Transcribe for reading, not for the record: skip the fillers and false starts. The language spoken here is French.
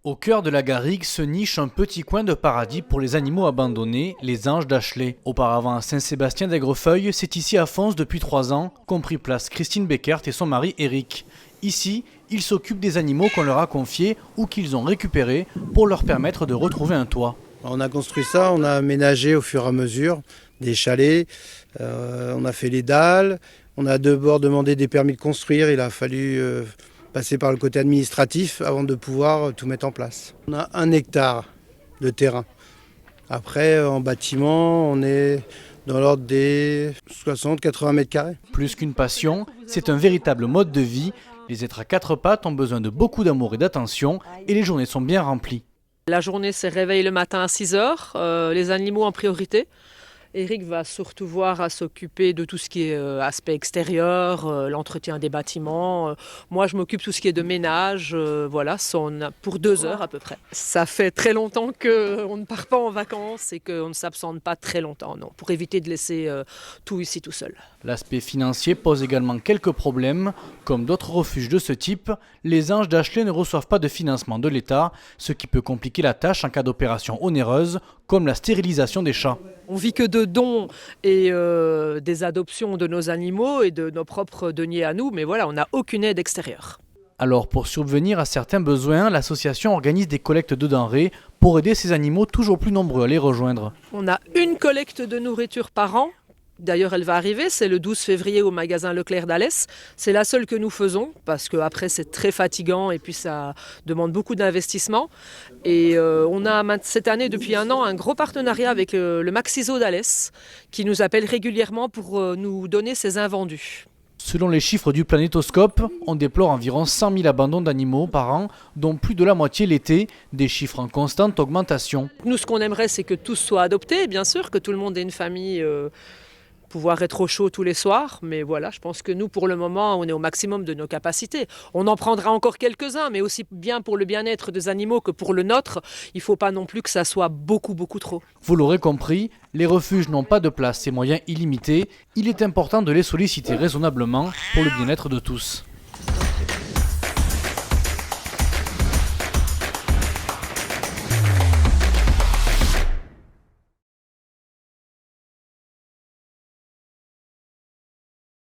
Au cœur de la garrigue se niche un petit coin de paradis pour les animaux abandonnés, les anges d'Ashley. Auparavant à Saint-Sébastien d'Aigrefeuille, c'est ici à Fons depuis 3 ans qu'ont pris place Christine Beckert et son mari Eric. Ici, ils s'occupent des animaux qu'on leur a confiés ou qu'ils ont récupérés pour leur permettre de retrouver un toit. On a construit ça, on a aménagé au fur et à mesure des chalets, on a fait les dalles, on a d'abord demandé des permis de construire, il a fallu passer par le côté administratif avant de pouvoir tout mettre en place. On a 1 hectare de terrain. Après, en bâtiment, on est dans l'ordre des 60-80 mètres carrés. Plus qu'une passion, c'est un véritable mode de vie. Les êtres à 4 pattes ont besoin de beaucoup d'amour et d'attention et les journées sont bien remplies. La journée, c'est réveil le matin à 6 h, les animaux en priorité. Eric va surtout voir à s'occuper de tout ce qui est aspect extérieur, l'entretien des bâtiments. Moi, je m'occupe de tout ce qui est de ménage, voilà, pour 2 heures à peu près. Ça fait très longtemps qu'on ne part pas en vacances et qu'on ne s'absente pas très longtemps, non, pour éviter de laisser tout ici tout seul. L'aspect financier pose également quelques problèmes. Comme d'autres refuges de ce type, les anges d'Ashley ne reçoivent pas de financement de l'État, ce qui peut compliquer la tâche en cas d'opération onéreuse, comme la stérilisation des chats. On vit que de dons et des adoptions de nos animaux et de nos propres deniers à nous, mais voilà, on n'a aucune aide extérieure. Alors pour subvenir à certains besoins, l'association organise des collectes de denrées pour aider ces animaux toujours plus nombreux à les rejoindre. On a une collecte de nourriture par an. D'ailleurs, elle va arriver, c'est le 12 février au magasin Leclerc d'Alès. C'est la seule que nous faisons parce qu'après c'est très fatigant et puis ça demande beaucoup d'investissement. Et on a cette année, depuis 1 an, un gros partenariat avec le Maxiso d'Alès qui nous appelle régulièrement pour nous donner ses invendus. Selon les chiffres du Planétoscope, on déplore environ 100 000 abandons d'animaux par an, dont plus de la moitié l'été, des chiffres en constante augmentation. Nous, ce qu'on aimerait, c'est que tous soient adoptés, bien sûr, que tout le monde ait une famille, pouvoir être au chaud tous les soirs. Mais voilà, je pense que nous, pour le moment, on est au maximum de nos capacités. On en prendra encore quelques-uns, mais aussi bien pour le bien-être des animaux que pour le nôtre. Il ne faut pas non plus que ça soit beaucoup trop. Vous l'aurez compris, les refuges n'ont pas de place et moyens illimités. Il est important de les solliciter raisonnablement pour le bien-être de tous.